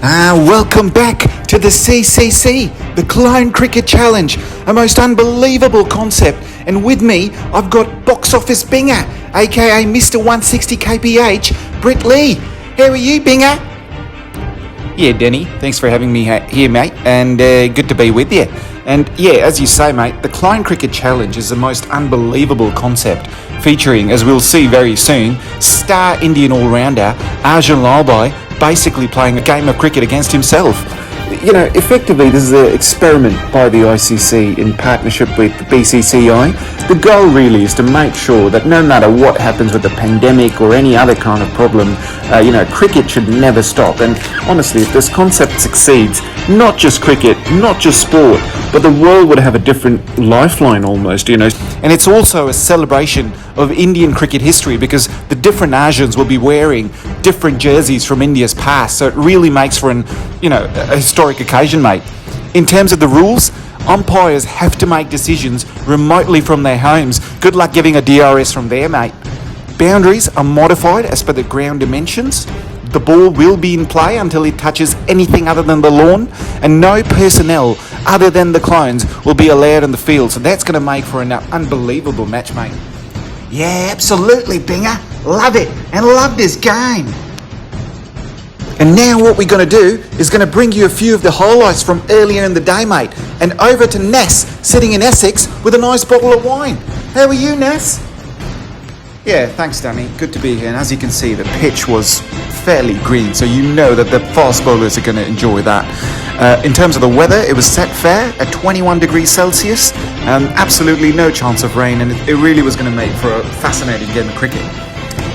Welcome back to the CCC, the Clone Cricket Challenge, a most unbelievable concept. And with me, I've got box office Binger, aka Mr. 160 kph, Britt Lee. How are you, Binger? Yeah, Denny, thanks for having me here, mate, and good to be with you. And yeah, as you say, mate, the Clone Cricket Challenge is the most unbelievable concept, featuring, as we'll see very soon, star Indian all-rounder Arjun Lalbhai basically playing a game of cricket against himself. You know, effectively, this is an experiment by the ICC in partnership with the BCCI. The goal really is to make sure that no matter what happens with the pandemic or any other kind of problem, cricket should never stop. And honestly, if this concept succeeds, not just cricket, not just sport, but the world would have a different lifeline almost, you know. And it's also a celebration of Indian cricket history because the different Arjuns will be wearing different jerseys from India's past. So it really makes for a historic occasion, mate. In terms of the rules, umpires have to make decisions remotely from their homes. Good luck giving a DRS from there, mate. Boundaries are modified as per the ground dimensions. The ball will be in play until it touches anything other than the lawn, and no personnel other than the clones will be allowed on the field. So that's going to make for an unbelievable match, mate. Yeah, absolutely, Binger. Love it, and love this game. And now what we're going to do is going to bring you a few of the highlights from earlier in the day, mate. And over to Ness, sitting in Essex with a nice bottle of wine. How are you, Ness? Yeah, thanks, Danny. Good to be here. And as you can see, the pitch was fairly green, so you know that the fast bowlers are going to enjoy that. In terms of the weather, it was set fair at 21 degrees Celsius. Absolutely no chance of rain, and it really was going to make for a fascinating game of cricket.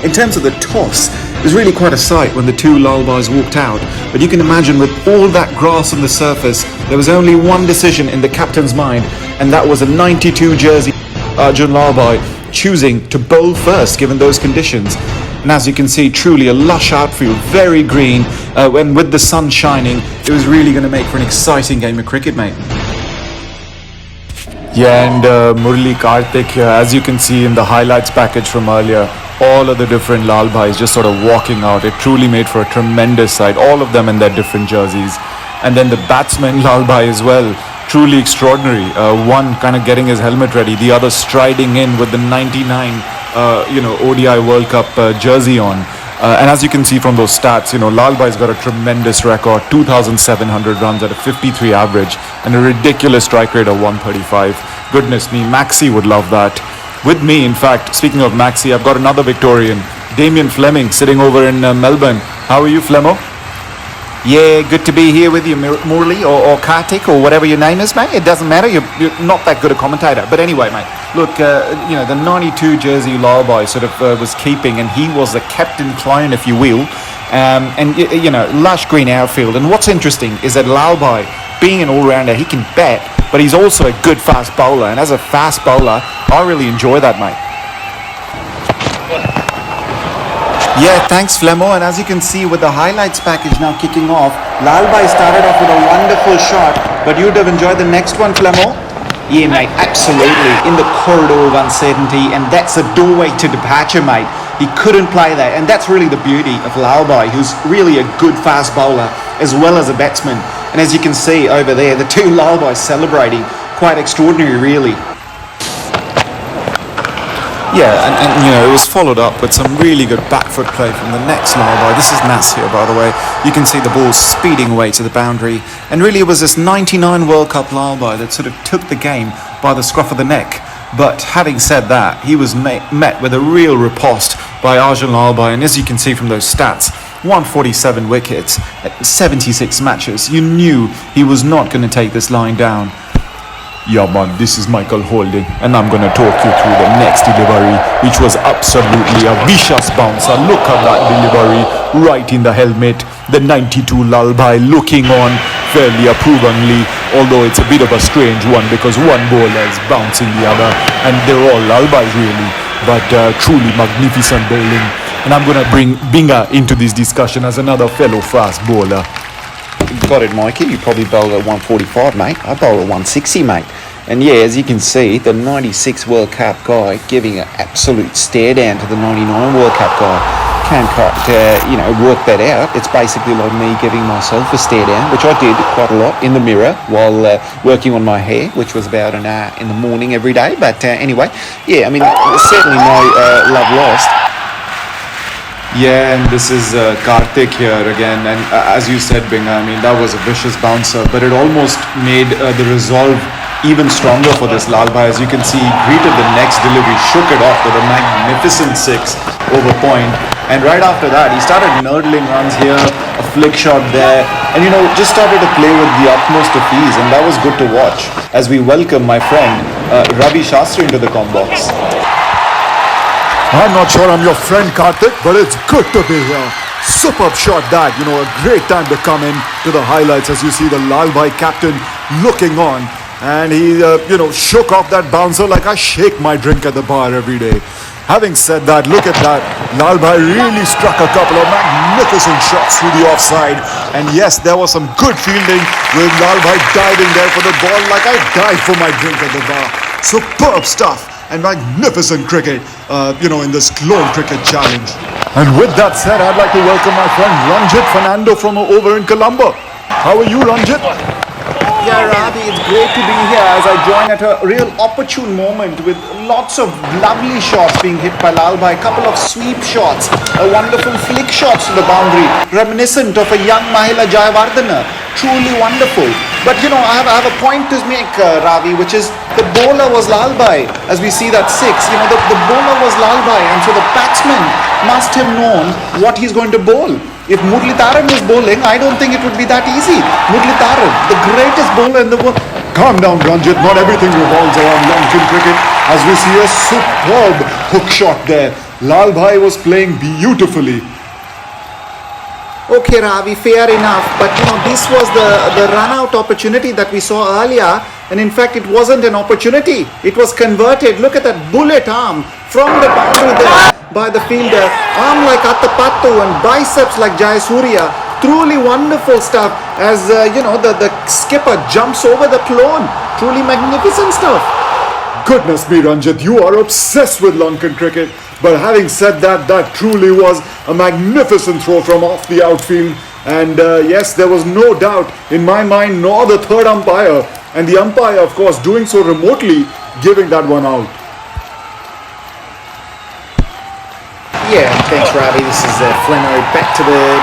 In terms of the toss, it was really quite a sight when the two Lalbhais walked out. But you can imagine with all that grass on the surface, there was only one decision in the captain's mind, and that was a 92 jersey Arjun Lalbhai choosing to bowl first given those conditions. And as you can see, truly a lush outfield, very green, and with the sun shining, it was really going to make for an exciting game of cricket, mate. Yeah, and Murli Karthik here, as you can see in the highlights package from earlier, all of the different Lalbhais just sort of walking out. It truly made for a tremendous sight, all of them in their different jerseys. And then the batsman Lalbhai as well, truly extraordinary. One kind of getting his helmet ready, the other striding in with the 99 ODI World Cup jersey on. And as you can see from those stats, Lalbhai's got a tremendous record, 2,700 runs at a 53 average and a ridiculous strike rate of 135. Goodness me, Maxi would love that. With me, in fact, speaking of Maxi, I've got another Victorian, Damien Fleming, sitting over in Melbourne. How are you, Flemmo? Yeah, good to be here with you, Murli, or Kartik, or whatever your name is, mate. It doesn't matter. You're not that good a commentator. But anyway, mate, look, the 92 jersey Lalbhai sort of was keeping, and he was the captain clone, if you will. Lush green outfield. And what's interesting is that Lalbhai, being an all-rounder, he can bat, but he's also a good fast bowler. And as a fast bowler, I really enjoy that, mate. Yeah, thanks, Flemmo. And as you can see with the highlights package now kicking off, Lalbhai started off with a wonderful shot, but you'd have enjoyed the next one, Flemmo? Yeah, mate, absolutely. In the corridor of uncertainty, and that's a doorway to departure, mate. He couldn't play that, and that's really the beauty of Lalbhai, who's really a good fast bowler as well as a batsman. And as you can see over there, the two Lalbhais celebrating, quite extraordinary, really. Yeah, and it was followed up with some really good back foot play from the next Lalbhai. This is Nas here, by the way. You can see the ball speeding away to the boundary. And really it was this 99 World Cup Lalbhai that sort of took the game by the scruff of the neck. But having said that, he was met with a real riposte by Arjun Lalbhai. And as you can see from those stats, 147 wickets, 76 matches. You knew he was not going to take this line down. Yeah man, this is Michael Holding and I'm gonna talk you through the next delivery, which was absolutely a vicious bouncer. Look at that delivery right in the helmet. The 92 Lalbhai looking on fairly approvingly, although it's a bit of a strange one because one bowler is bouncing the other and they're all Lalbhais really, but truly magnificent bowling. And I'm gonna bring Binger into this discussion as another fellow fast bowler. Got it, Mikey. You probably bowled at 145, mate. I bowled at 160, mate. And yeah, as you can see, the 96 World Cup guy giving an absolute stare down to the 99 World Cup guy. can't quite, work that out. It's basically like me giving myself a stare down, which I did quite a lot in the mirror while working on my hair, which was about an hour in the morning every day. But anyway, yeah, I mean, certainly no love lost. Yeah, and this is Karthik here again. And as you said, Binga, I mean, that was a vicious bouncer, but it almost made the resolve even stronger for this Lalbhai. As you can see, he greeted the next delivery, shook it off with a magnificent 6 over point. And right after that, he started nurdling runs here, a flick shot there, and just started to play with the utmost of ease. And that was good to watch as we welcome my friend Ravi Shastri into the com box. I'm not sure I'm your friend, Karthik, but it's good to be here. Superb shot that, a great time to come in to the highlights as you see the Lalbhai captain looking on. And he, shook off that bouncer like I shake my drink at the bar every day. Having said that, look at that. Lalbhai really struck a couple of magnificent shots through the offside. And yes, there was some good fielding with Lalbhai diving there for the ball like I dive for my drink at the bar. Superb stuff and magnificent cricket, in this Clone Cricket Challenge. And with that said, I'd like to welcome my friend Ranjit Fernando from over in Colombo. How are you, Ranjit? Yeah, Ravi, it's great to be here as I join at a real opportune moment with lots of lovely shots being hit by Lalbhai, a couple of sweep shots, a wonderful flick shots to the boundary, reminiscent of a young Mahila Jayawardena. Truly wonderful. But I have a point to make, Ravi, which is the bowler was Lalbhai. As we see that 6, the bowler was Lalbhai, and so the batsman must have known what he's going to bowl. If Muralitharan was bowling, I don't think it would be that easy. Muralitharan, the greatest bowler in the world. Calm down, Ranjit. Not everything revolves around Lankan cricket. As we see a superb hook shot there. Lalbhai was playing beautifully. Okay, Ravi, fair enough. But this was the run-out opportunity that we saw earlier. And in fact, it wasn't an opportunity. It was converted. Look at that bullet arm from the boundary there by the fielder. Arm like Attapattu and biceps like Jayasuriya. Truly wonderful stuff as, the skipper jumps over the clone. Truly magnificent stuff. Goodness me, Ranjit, you are obsessed with Lankan cricket. But having said that, that truly was a magnificent throw from off the outfield. And yes, there was no doubt in my mind, nor the third umpire. And the umpire, of course, doing so remotely, giving that one out. Yeah, thanks, Ravi. This is Flemo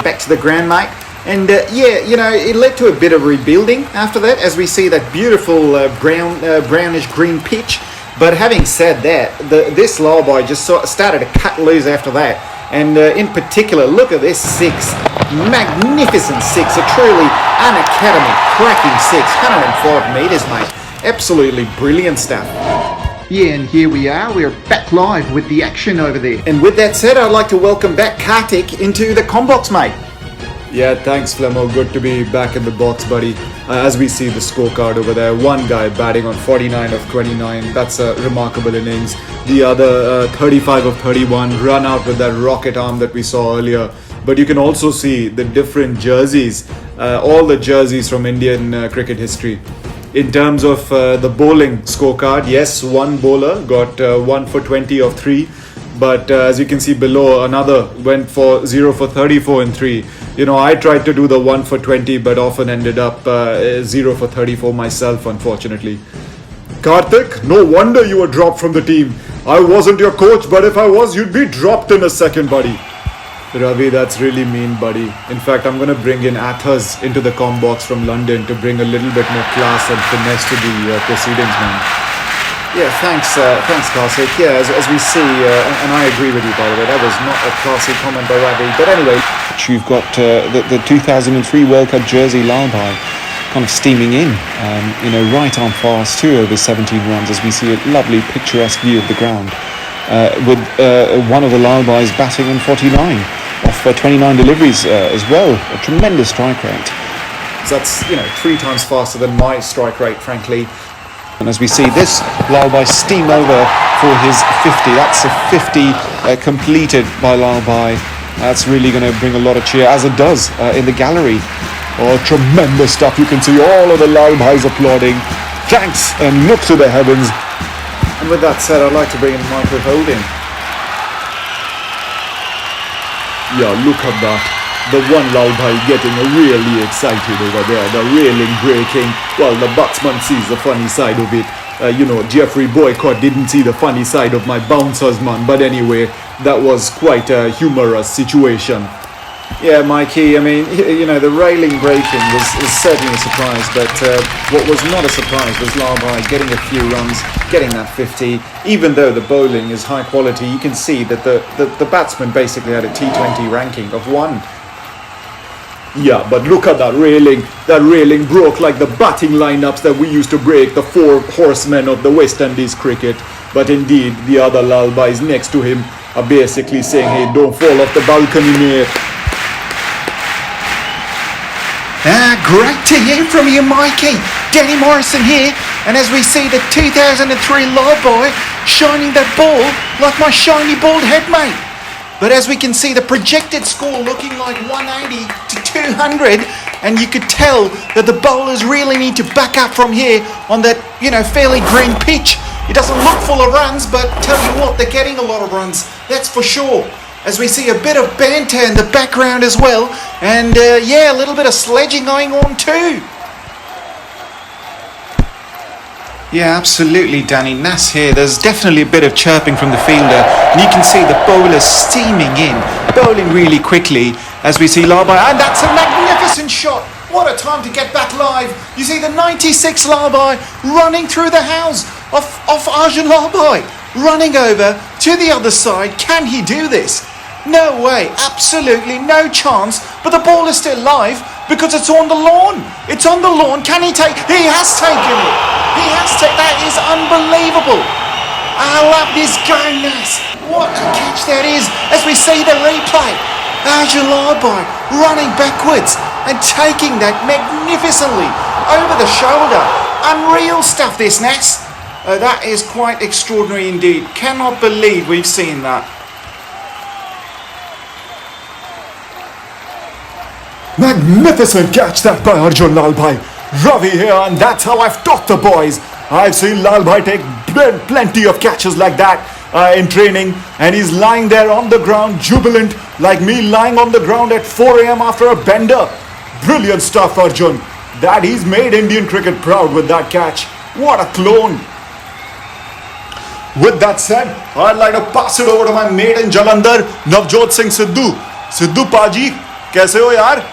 back to the ground, mate. And it led to a bit of rebuilding after that, as we see that beautiful brownish green pitch. But having said that, this Lalbhai just started to cut loose after that. And in particular, look at this 6. Magnificent 6. A truly an-academy cracking 6. 105 metres, mate. Absolutely brilliant stuff. Yeah, and here we are. We're back live with the action over there. And with that said, I'd like to welcome back Karthik into the combox, mate. Yeah, thanks, Flemo. Good to be back in the box, buddy. As we see the scorecard over there, one guy batting on 49 of 29. That's a remarkable innings. The other 35 of 31, run out with that rocket arm that we saw earlier. But you can also see the different jerseys, all the jerseys from Indian cricket history. In terms of the bowling scorecard, yes, one bowler got 1 for 20 of 3. But as you can see below, another went for 0 for 34 in 3. I tried to do the 1 for 20, but often ended up 0 for 34 myself, unfortunately. Karthik, no wonder you were dropped from the team. I wasn't your coach, but if I was, you'd be dropped in a second, buddy. Ravi, that's really mean, buddy. In fact, I'm going to bring in Athas into the com box from London to bring a little bit more class and finesse to the proceedings, man. Yeah, thanks, Karthik. Yeah, as we see, and I agree with you, by the way, that was not a classy comment by Ravi. But anyway, you've got the 2003 World Cup jersey Lalbhai kind of steaming in, right on fast too over 17 runs as we see a lovely picturesque view of the ground with one of the Lalbhais batting on 49 off 29 deliveries as well. A tremendous strike rate. That's 3 times faster than my strike rate, frankly. And as we see this Lalbhai steam over for his 50. That's a 50 completed by Lalbhai. That's really going to bring a lot of cheer, as it does in the gallery. Oh, tremendous stuff. You can see all of the Lalbhais applauding. Thanks and look to the heavens. And with that said, I'd like to bring in Michael Holding. Yeah, look at that. The one Lalbhai getting really excited over there. The railing breaking. Well, the batsman sees the funny side of it. Jeffrey Boycott didn't see the funny side of my bouncers, man. But anyway, that was quite a humorous situation. Yeah, Mikey, I mean, the railing breaking was certainly a surprise, but what was not a surprise was Lalbhai getting a few runs, getting that 50. Even though the bowling is high quality, you can see that the batsman basically had a T20 ranking of 1. Yeah, but look at that railing. That railing broke like the batting lineups that we used to break, the 4 horsemen of the West Indies cricket. But indeed, the other Lalbhais next to him are basically saying, hey, don't fall off the balcony, mate. Great to hear from you, Mikey. Danny Morrison here, and as we see the 2003 Lalbhai shining that ball like my shiny bald head, mate. But as we can see, the projected score looking like 180 to 200, and you could tell that the bowlers really need to back up from here on that, fairly green pitch. It doesn't look full of runs, but tell you what, they're getting a lot of runs, that's for sure. As we see a bit of banter in the background as well, and a little bit of sledging going on too. Yeah, absolutely, Danny. Nass here. There's definitely a bit of chirping from the fielder, and you can see the bowler steaming in, bowling really quickly, as we see Lalbhai, and that's a magnificent shot. What a time to get back live. You see the 96 Lalbhai running through the house of Arjun Lalbhai, running over to the other side. Can he do this? No way, absolutely no chance, but the ball is still live because it's on the lawn. It's on the lawn. Can he take? He has taken it. He has taken. That is unbelievable. I love this guy, Nass. What a catch that is as we see the replay. Arjun Lalbhai running backwards and taking that magnificently over the shoulder. Unreal stuff, this, Nass. That is quite extraordinary indeed. Cannot believe we've seen that. Magnificent catch that by Arjun Lalbhai. Ravi here, and that's how I've taught the boys. I've seen Lalbhai take plenty of catches like that in training, and he's lying there on the ground jubilant like me lying on the ground at 4 a.m. after a bender. Brilliant stuff, Arjun. That he's made Indian cricket proud with that catch. What a clone. With that said, I'd like to pass it over to my mate in Jalandhar, Navjot Singh Sidhu. Sidhu Paji, kaise ho yaar?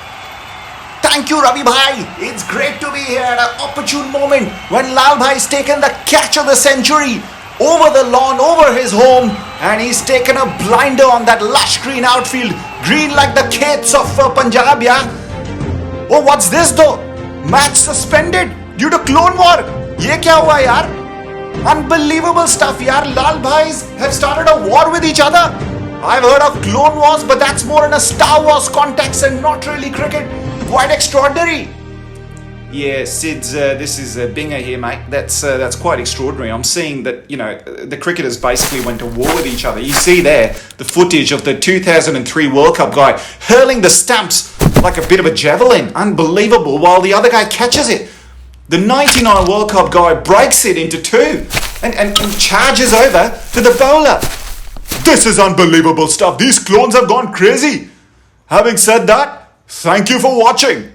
Thank you, Ravi Bhai. It's great to be here at an opportune moment when Lalbhai has taken the catch of the century over the lawn, over his home, and he's taken a blinder on that lush green outfield, green like the Khets of Punjab, yeah? Oh, what's this though? Match suspended due to clone war. Ye kya hua, yaar? Unbelievable stuff, yaar. Lalbhais have started a war with each other. I've heard of clone wars, but that's more in a Star Wars context and not really cricket. Quite extraordinary. Yeah, Sid's, this is Binger here, mate. That's quite extraordinary. I'm seeing that, the cricketers basically went to war with each other. You see there the footage of the 2003 World Cup guy hurling the stumps like a bit of a javelin. Unbelievable, while the other guy catches it. The 99 World Cup guy breaks it into 2 and charges over to the bowler. This is unbelievable stuff. These clones have gone crazy. Having said that, thank you for watching.